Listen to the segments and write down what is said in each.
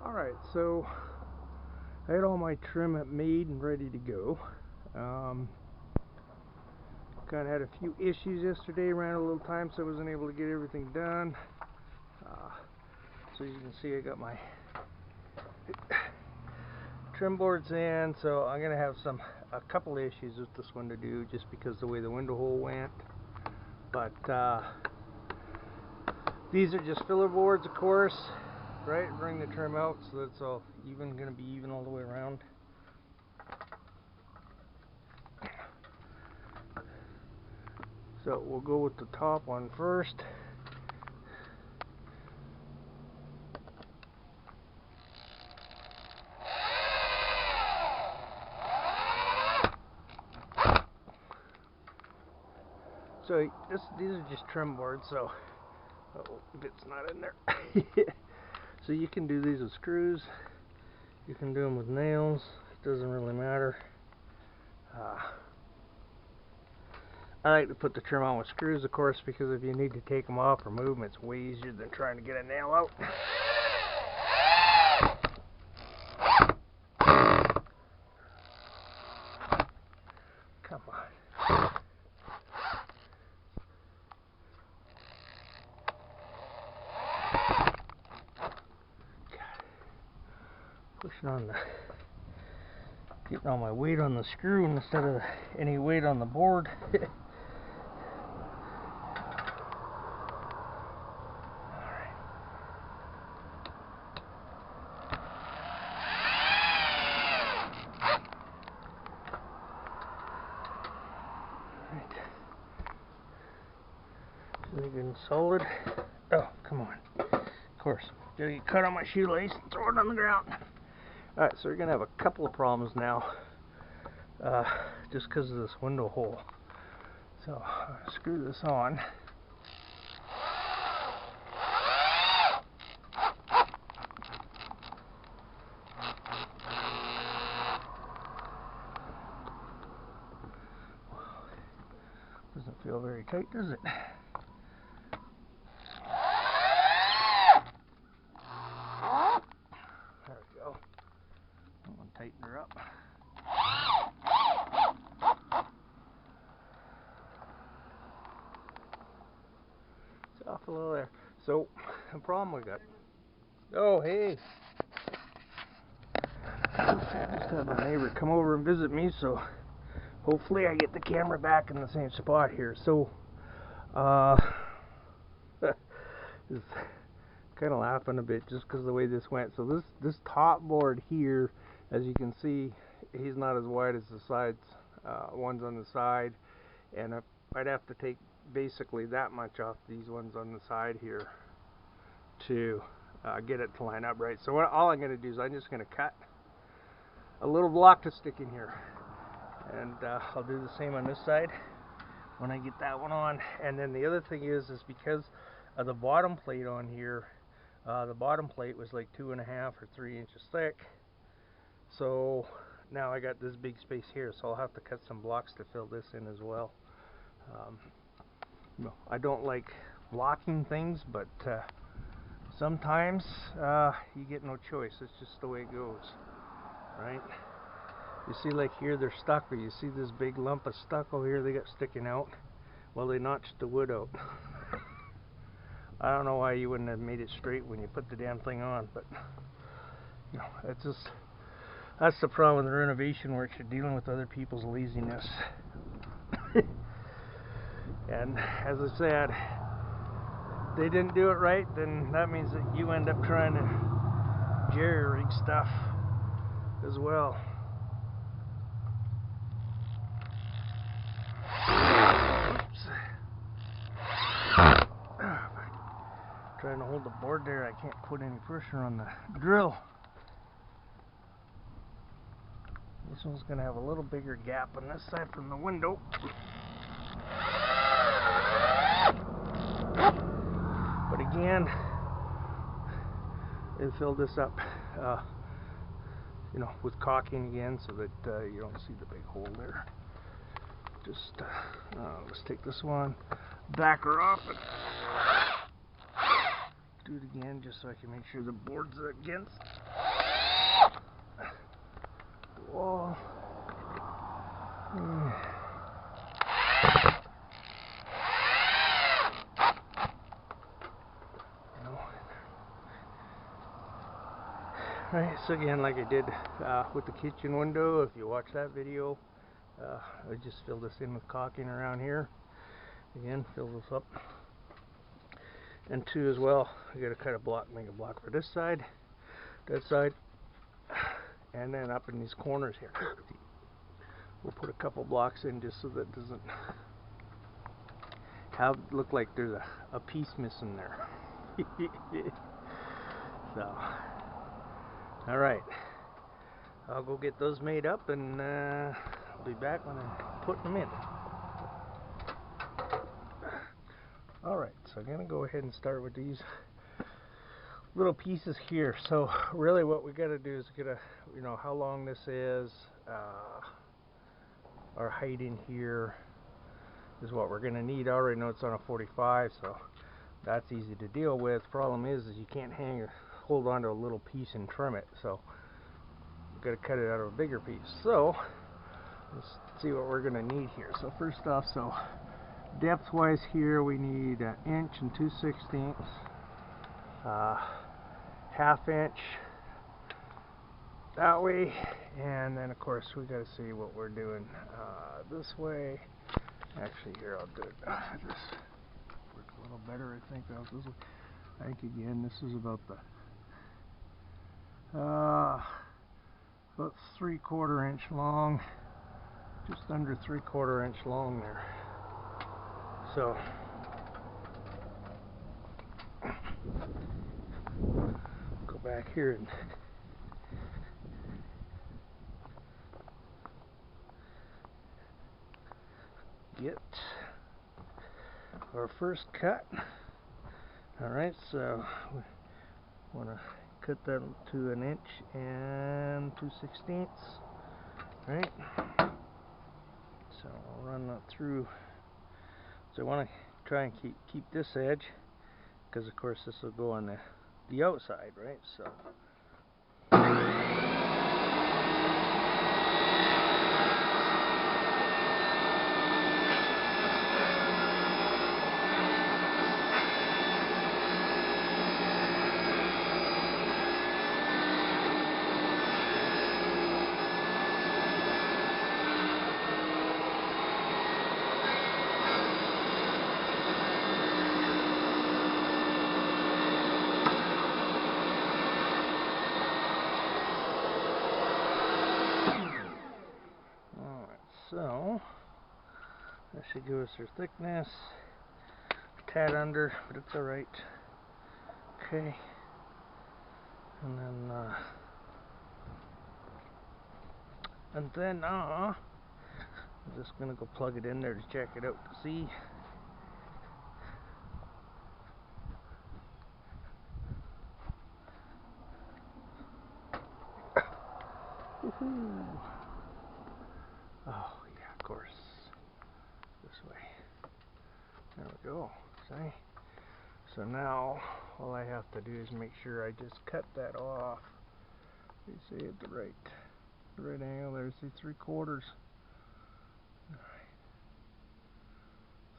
Alright, so I had all my trim made and ready to go. Kind of had a few issues yesterday, ran a little time, so I wasn't able to get everything done. So you can see I got my trim boards in, so I'm going to have a couple of issues with this one to do just because the way the window hole went. But these are just filler boards, of course, right? Bring the trim out so that's all even, going to be even all the way around. So we'll go with the top one first. So these are just trim boards, so bit's not in there. So you can do these with screws, you can do them with nails, it doesn't really matter. I like to put the trim on with screws, of course, because if you need to take them off or move them, it's way easier than trying to get a nail out. Come on. Pushing on getting all my weight on the screw instead of any weight on the board. So good and solid. Oh, come on. Of course, gotta get cut on my shoelace and throw it on the ground. Alright, so we're gonna have a couple of problems now, just because of this window hole. So, screw this on. Doesn't feel very tight, does it? There we go. I'm going to tighten her up. It's off a little there. So, the problem we got. Oh, hey! Just had my neighbor come over and visit me, so hopefully I get the camera back in the same spot here. So, just kind of laughing a bit just because of the way this went. So this top board here, as you can see, he's not as wide as the sides, ones on the side, and I'd have to take basically that much off these ones on the side here to get it to line up right. So all I'm going to do is I'm just going to cut a little block to stick in here, and I'll do the same on this side when I get that one on. And then the other thing is because of the bottom plate on here, the bottom plate was like 2.5 or 3 inches thick, so now I got this big space here, so I'll have to cut some blocks to fill this in as well. No, I don't like blocking things, but sometimes you get no choice. It's just the way it goes, right? You see, like here they're stuck, but you see this big lump of stucco here they got sticking out. Well, they notched the wood out. I don't know why you wouldn't have made it straight when you put the damn thing on, but you know, that's the problem with renovation work. You're dealing with other people's laziness. And as I said, they didn't do it right, then that means that you end up trying to jerry-rig stuff as well. Trying to hold the board there, I can't put any pressure on the drill. This one's going to have a little bigger gap on this side from the window. But again, they filled this up, you know, with caulking again so that you don't see the big hole there. Just, let's take this one, back her off, and do it again just so I can make sure the board's against the wall. Right, so again, like I did with the kitchen window, if you watch that video, I just fill this in with caulking around here. Again, fill this up. And two as well, I gotta cut a block, make a block for this side, that side, and then up in these corners here. We'll put a couple blocks in just so that it doesn't look like there's a piece missing there. So, alright, I'll go get those made up and I'll be back when I put them in. Alright, so I'm going to go ahead and start with these little pieces here. So really what we got to do is get how long this is, our height in here is what we're going to need. I already know it's on a 45, so that's easy to deal with. Problem is you can't hold on to a little piece and trim it, so we've got to cut it out of a bigger piece. So let's see what we're going to need here. So first off, so depth wise here we need 1 inch and 2/16, ½ inch that way, and then of course we got to see what we're doing this way. Actually, here I'll do it. This works a little better, I think. This way. I think again this is about the about 3/4 inch long, just under 3/4 inch long there. So go back here and get our first cut. Alright, so we want to cut that to 1 inch and 2/16. Right, so I'll run that through. So I want to try and keep this edge, because of course this will go on the outside, right? So So that should give us our thickness, a tad under, but it's alright. Okay, and then I'm just gonna go plug it in there to check it out to see. Woohoo! Oh yeah, of course. This way. There we go. See? So now all I have to do is make sure I just cut that off. You see at the right angle there. See 3/4. Alright.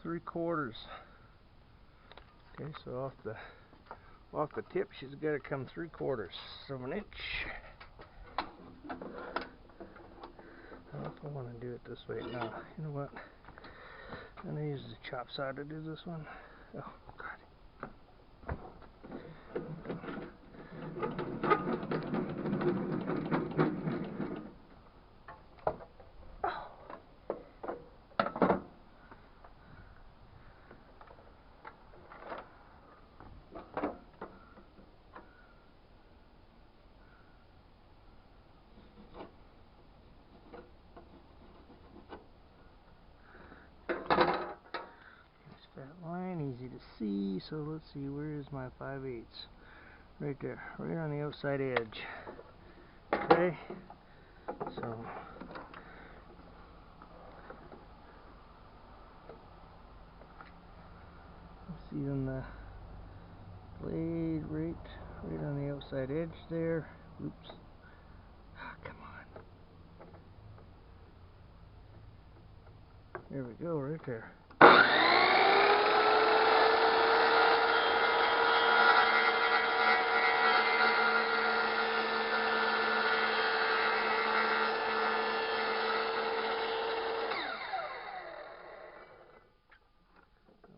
3/4. Okay, so off the tip she's got to come 3/4 of an inch. I don't know if I want to do it this way. No, you know what? I'm going to use the chop saw to do this one. Oh, God. That line, easy to see. So let's see, where is my 5/8? Right there, right on the outside edge. Okay, so see on the blade right on the outside edge there. Oops. Ah, come on. There we go, right there. I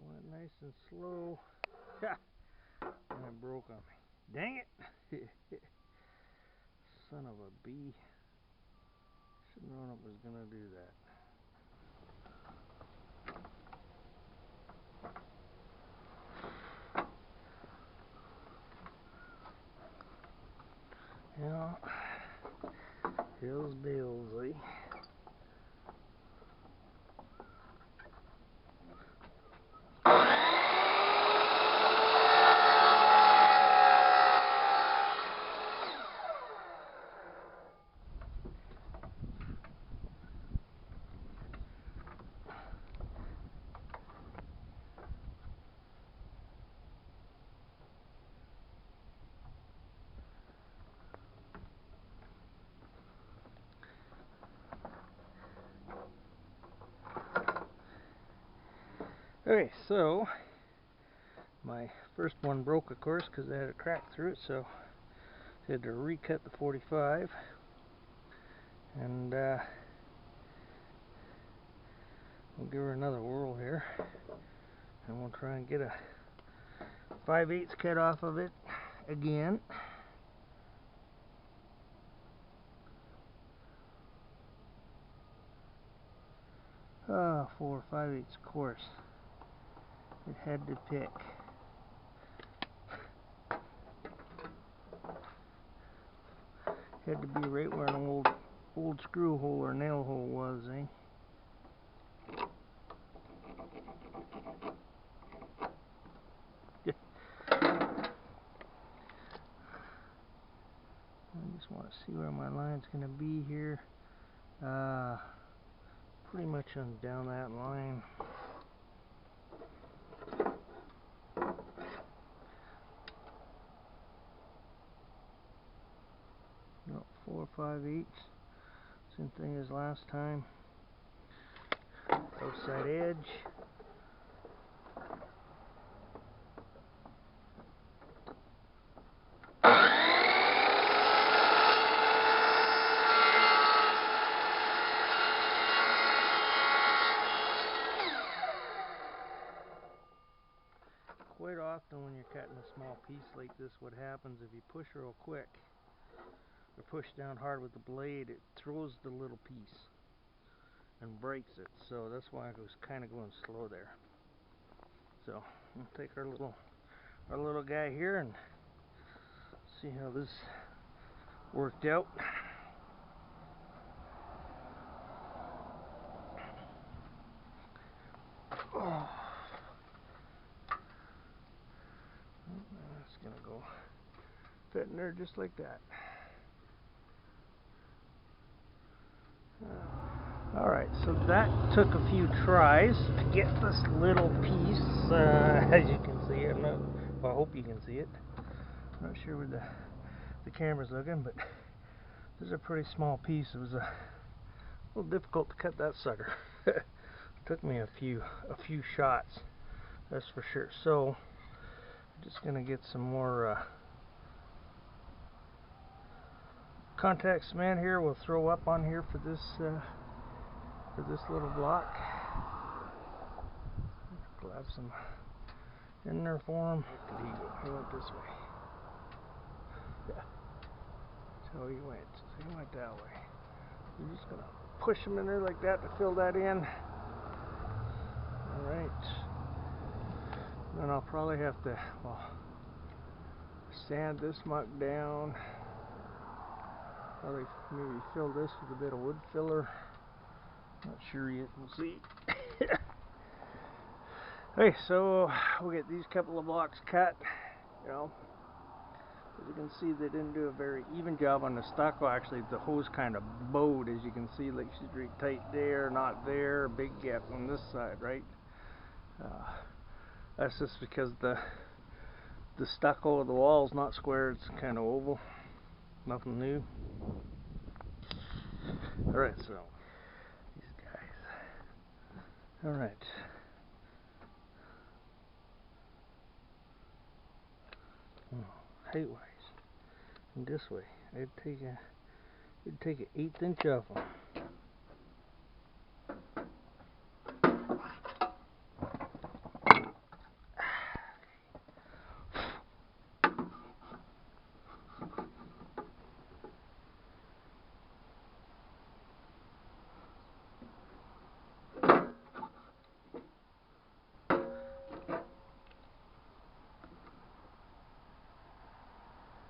went nice and slow. Ha! And it broke on me. Dang it! Son of a bee. Shouldn't have known it was gonna do that. Yeah, Hills Bills, eh? Okay, so my first one broke, of course, because I had a crack through it, so I had to recut the 45, and we'll give her another whirl here, and we'll try and get a 5/8 cut off of it again. Ah, 4 5/8 course. It had to pick. Had to be right where an old screw hole or nail hole was, eh? I just want to see where my line's going to be here. Pretty much on down that line. No, 4 5/8. Same thing as last time. Outside edge. Quite often when you're cutting a small piece like this, what happens if you push real quick or push down hard with the blade, it throws the little piece and breaks it. So that's why I was kind of going slow there. So we'll take our little guy here and see how this worked out. Oh. It's gonna go fit in there just like that. Alright, so that took a few tries to get this little piece, as you can see. I hope you can see it. I'm not sure where the camera's looking, but this is a pretty small piece. It was a little difficult to cut that sucker. It took me a few shots, that's for sure. So I'm just gonna get some more contact cement here. We'll throw up on here for this little block. Grab some in there for him. Where did he go? He went this way. Yeah. So he went. So he went that way. I'm just gonna push him in there like that to fill that in. Alright. Then I'll probably have to, well, sand this muck down. Probably maybe fill this with a bit of wood filler. Not sure yet, we'll see. Okay, so we'll get these couple of blocks cut. You know, as you can see, they didn't do a very even job on the stucco. Actually, the hose kind of bowed, as you can see, like she's really tight there, not there, big gap on this side, right? That's just because the The stucco of the wall is not square, it's kind of oval. Nothing new. Alright, so these guys. Alright. Height wise. And this way. It'd take an 1/8 inch off them.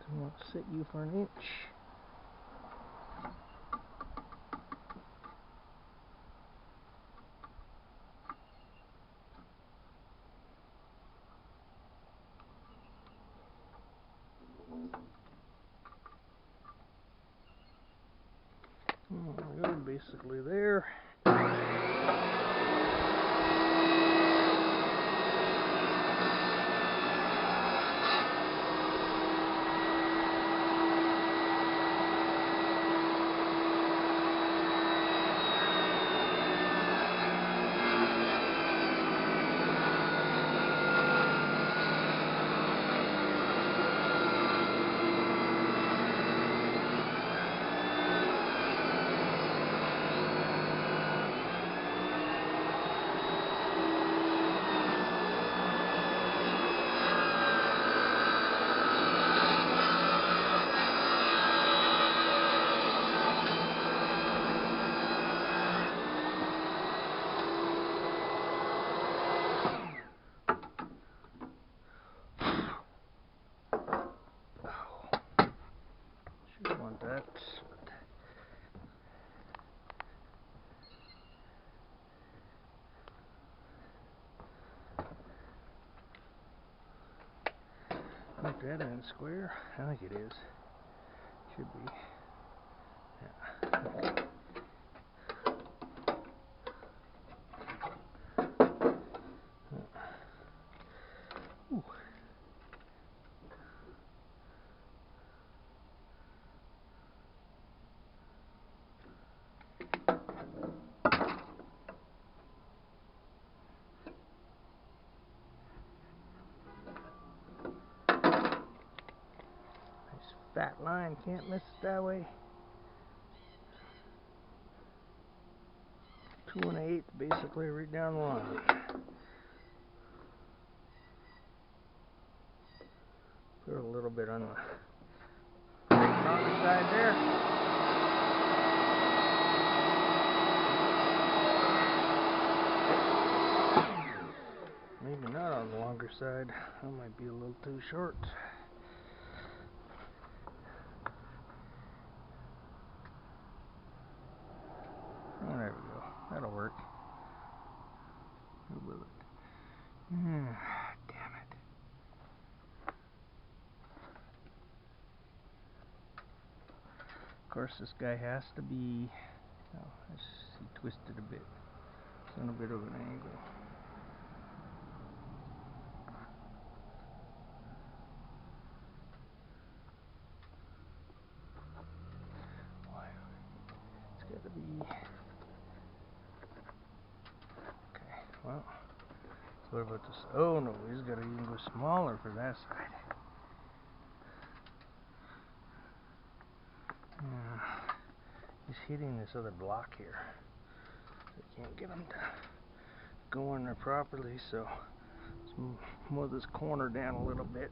I won't sit you for an inch. We're basically there. Want that. Make that end square. I think it is. Should be. Yeah. Ooh. Fat line, can't miss it that way. 2 1/8, basically right down the line. Put a little bit on the right side there. Maybe not on the longer side. That might be a little too short. Oh, there we go. That'll work. Who will it? Damn it. Of course, this guy has to be. Oh, he twisted a bit. It's on a bit of an angle. It's got to be. Okay, well. So what about this? Oh no, he's got to even go smaller for that side. He's hitting this other block here. I can't get him to go in there properly, so let's move this corner down a little bit.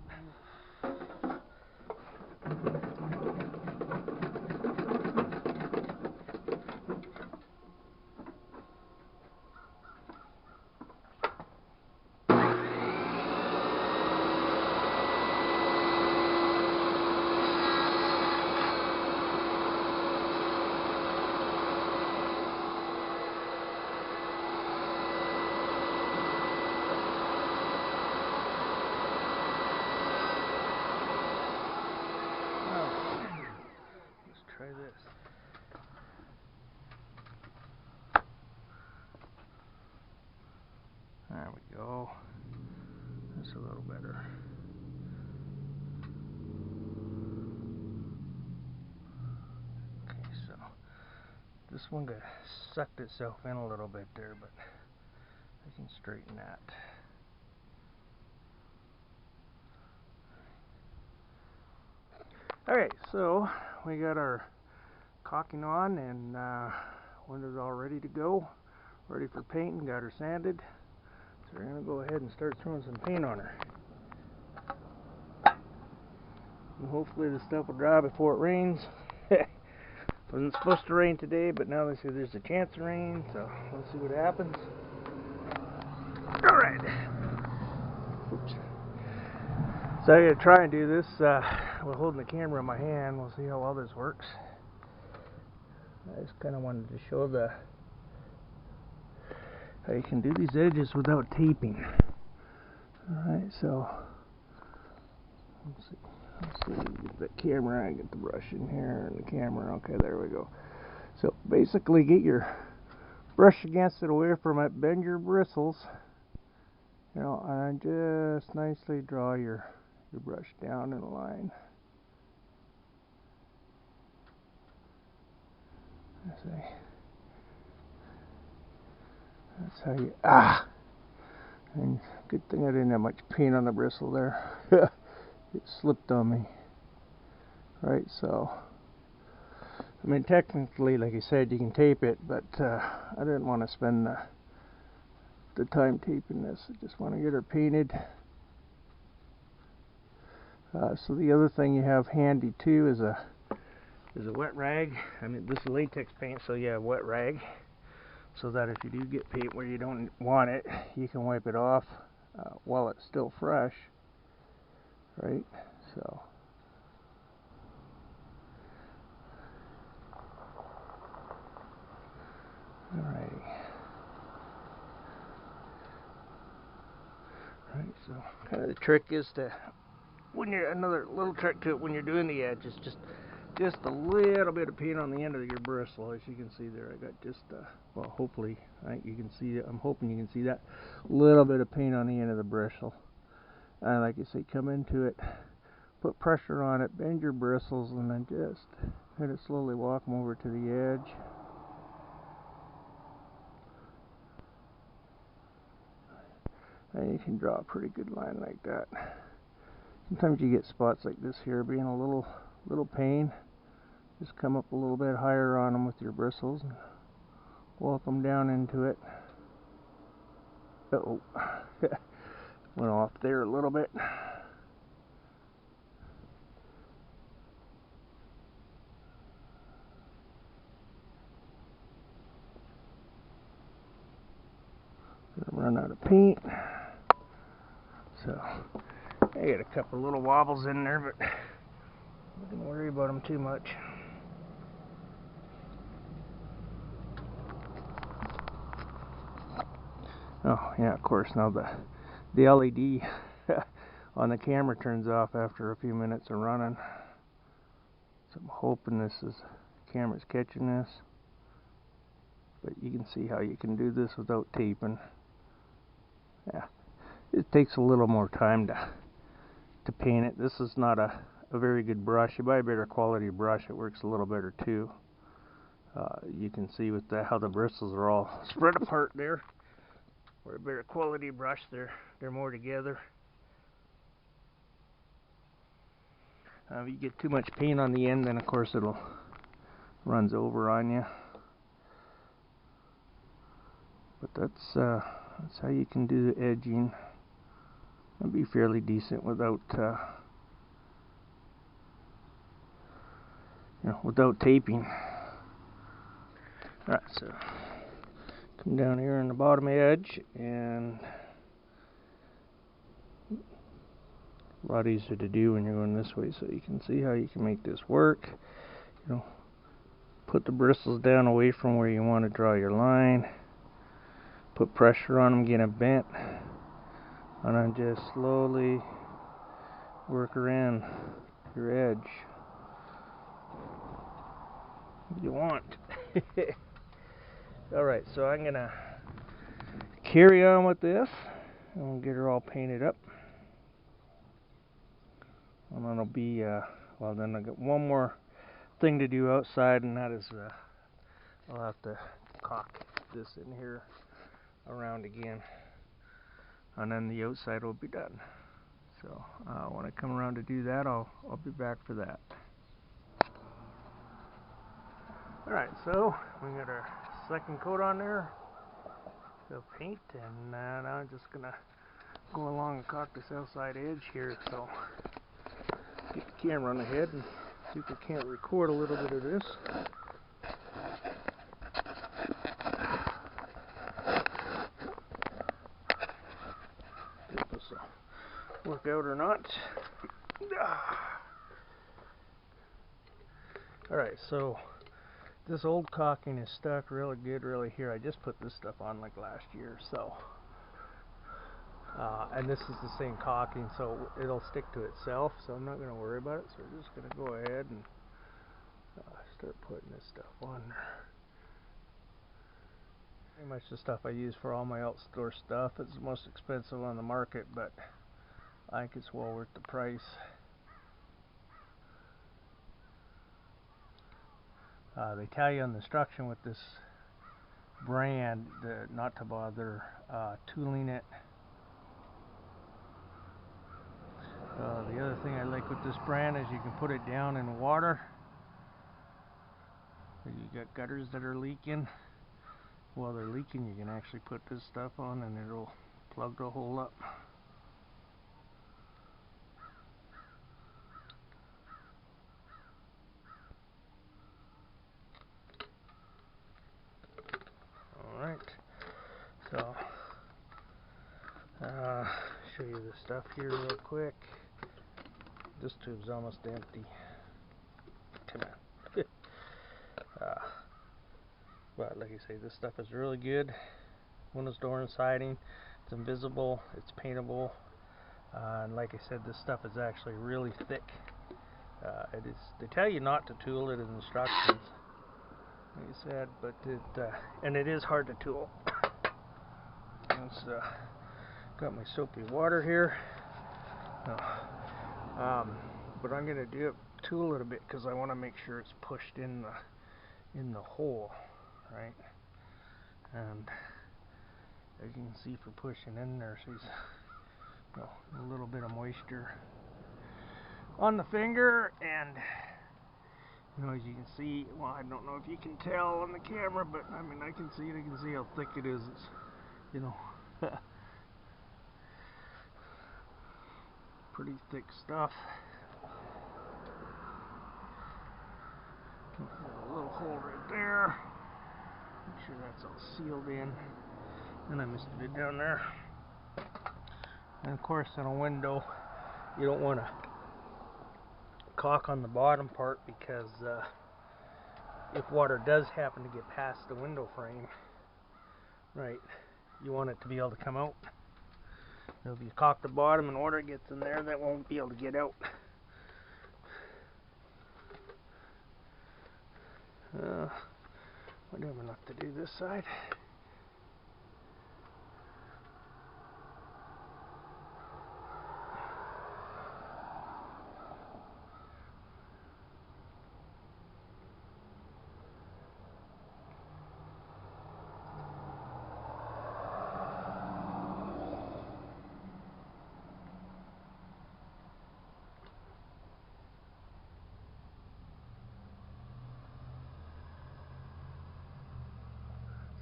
Try this. There we go. That's a little better. this one got sucked itself in a little bit there, but I can straighten that. Alright, so we got our caulking on, and window's all ready to go, ready for painting. Got her sanded, so we're going to go ahead and start throwing some paint on her. And hopefully the stuff will dry before it rains. Wasn't supposed to rain today, but now they say there's a chance of rain, so we'll see what happens. Alright. Oops. So I'm going to try and do this while holding the camera in my hand. We'll see how well this works. I just kind of wanted to show how you can do these edges without taping. Alright, so let's see, get the camera and get the brush in here and the camera. Okay, there we go. So basically get your brush against it, away from it, bend your bristles, you know, and just nicely draw your brush down in a line. That's how you, and good thing I didn't have much paint on the bristle there. It slipped on me. Right, so I mean, technically, like I said, you can tape it, but I didn't want to spend the time taping this. I just want to get her painted. So the other thing you have handy too is a wet rag. I mean, this is latex paint, so you have wet rag, so that if you do get paint where you don't want it, you can wipe it off while it's still fresh. Right, so. Alrighty. Right, so kind of the trick is to, when you're, another little trick to it when you're doing the edge is just a little bit of paint on the end of your bristle. As you can see there, I got just well, hopefully you can see it. I'm hoping you can see that little bit of paint on the end of the bristle. And like I say, come into it, put pressure on it, bend your bristles, and then just kind of slowly walk them over to the edge. And you can draw a pretty good line like that. Sometimes you get spots like this here being a little pain. Just come up a little bit higher on them with your bristles and walk them down into it. Uh-oh. Went off there a little bit. Run out of paint. So I got a couple little wobbles in there, but I don't worry about them too much. Oh yeah, of course, now the LED on the camera turns off after a few minutes of running. So I'm hoping the camera's catching this. But you can see how you can do this without taping. Yeah, it takes a little more time to paint it. This is not a very good brush. You buy a better quality brush, it works a little better too. You can see with how the bristles are all spread apart there. Or a better quality brush, they're more together. If you get too much paint on the end, then of course it'll runs over on you. But that's how you can do the edging. It'll be fairly decent without without taping. Alright, so come down here on the bottom edge, and a lot easier to do when you're going this way, so you can see how you can make this work. Put the bristles down away from where you want to draw your line. Put pressure on them, get them bent, and then just slowly work around your edge if you want. Alright, so I'm gonna carry on with this and we'll get her all painted up. And then it'll be well, then I got one more thing to do outside, and that is I'll have to caulk this in here around again, and then the outside will be done. So when I come around to do that, I'll be back for that. Alright, so we got our second coat on there of paint, and now I'm just gonna go along and caulk this outside edge here. So get the camera on ahead and see if we can't record a little bit of this. If this will work out or not. Alright, so this old caulking is stuck really good really here. I just put this stuff on like last year, so and this is the same caulking, so it'll stick to itself, so I'm not going to worry about it. So we're just going to go ahead and start putting this stuff on there. Pretty much the stuff I use for all my outdoor stuff. It's the most expensive on the market, but I think it's well worth the price. They tell you on the instruction with this brand not to bother tooling it. The other thing I like with this brand is you can put it down in water. If you got gutters that are leaking, while they're leaking, you can actually put this stuff on and it'll plug the hole up. Alright, so show you the stuff here real quick. This tube's almost empty. Come on. But like I say, this stuff is really good. Windows, door, and siding. It's invisible. It's paintable. And like I said, this stuff is actually really thick. It is. They tell you not to tool it in instructions, like I said, but and it is hard to tool. It's got my soapy water here. But I'm gonna tool it a bit because I want to make sure it's pushed in the hole, right? And as you can see, for pushing in there, there's a little bit of moisture on the finger, and as you can see, well, I don't know if you can tell on the camera, but I mean, I can see it. I can see how thick it is. It's, pretty thick stuff. Got a little hole right there. Make sure that's all sealed in. And I missed a bit down there. And of course, on a window, you don't want to caulk on the bottom part because if water does happen to get past the window frame, right, you want it to be able to come out. So if you caulk the bottom and water gets in there, that won't be able to get out. I have enough to do this side.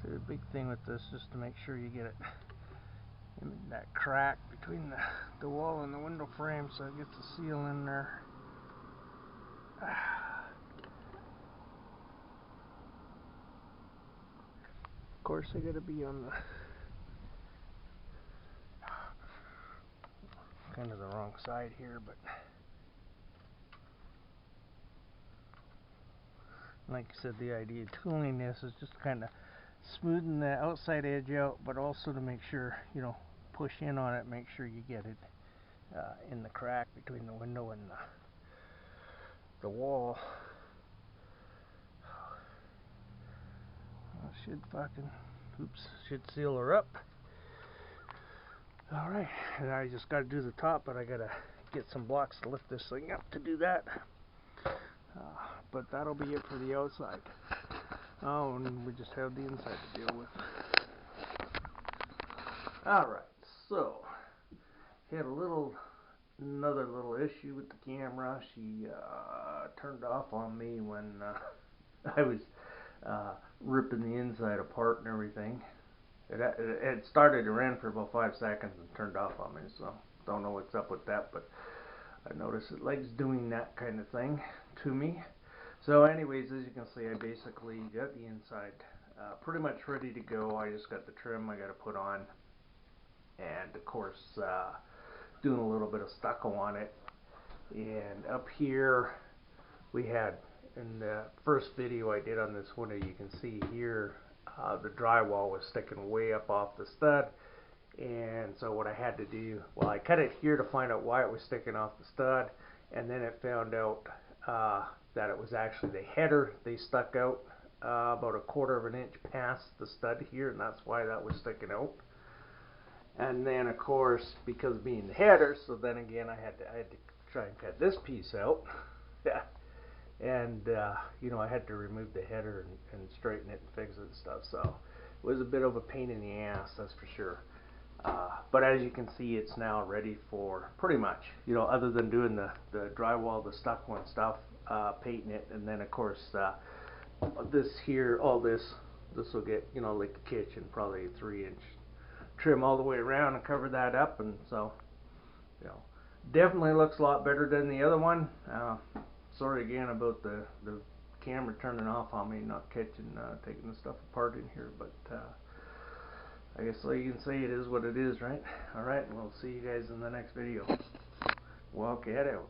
So the big thing with this is to make sure you get it in that crack between the wall and the window frame, so it gets the seal in there. Of course, I gotta be on the kind of the wrong side here, but like I said, the idea of tooling this is just kind of smoothing the outside edge out, but also to make sure, push in on it, make sure you get it in the crack between the window and the wall. Should seal her up. Alright, and I just got to do the top, but I got to get some blocks to lift this thing up to do that. But that'll be it for the outside. Oh, and we just have the inside to deal with. Alright, so had another little issue with the camera. She turned off on me when I was ripping the inside apart and everything. It started to run for about 5 seconds and turned off on me, so don't know what's up with that, but I noticed it likes doing that kind of thing to me. So anyways, as you can see, I basically got the inside pretty much ready to go. I just got the trim I got to put on, and of course doing a little bit of stucco on it. And up here we had, in the first video I did on this one, you can see here the drywall was sticking way up off the stud. And so what I had to do, well, I cut it here to find out why it was sticking off the stud, and then it found out that it was actually the header. They stuck out about 1/4 of an inch past the stud here, and that's why that was sticking out. And then of course, because being the header, so then again I had to try and cut this piece out. And you know, I had to remove the header and straighten it and fix it and stuff, so it was a bit of a pain in the ass, that's for sure. But as you can see, it's now ready for pretty much, you know, other than doing the drywall, the stucco and stuff, painting it, and then of course this here, all this will get, you know, like the kitchen, probably a 3-inch trim all the way around and cover that up. And so, you know, definitely looks a lot better than the other one. Sorry again about the camera turning off on me, not catching taking the stuff apart in here, but I guess all you can say, it is what it is, right? Alright, we'll see you guys in the next video. Walk it out.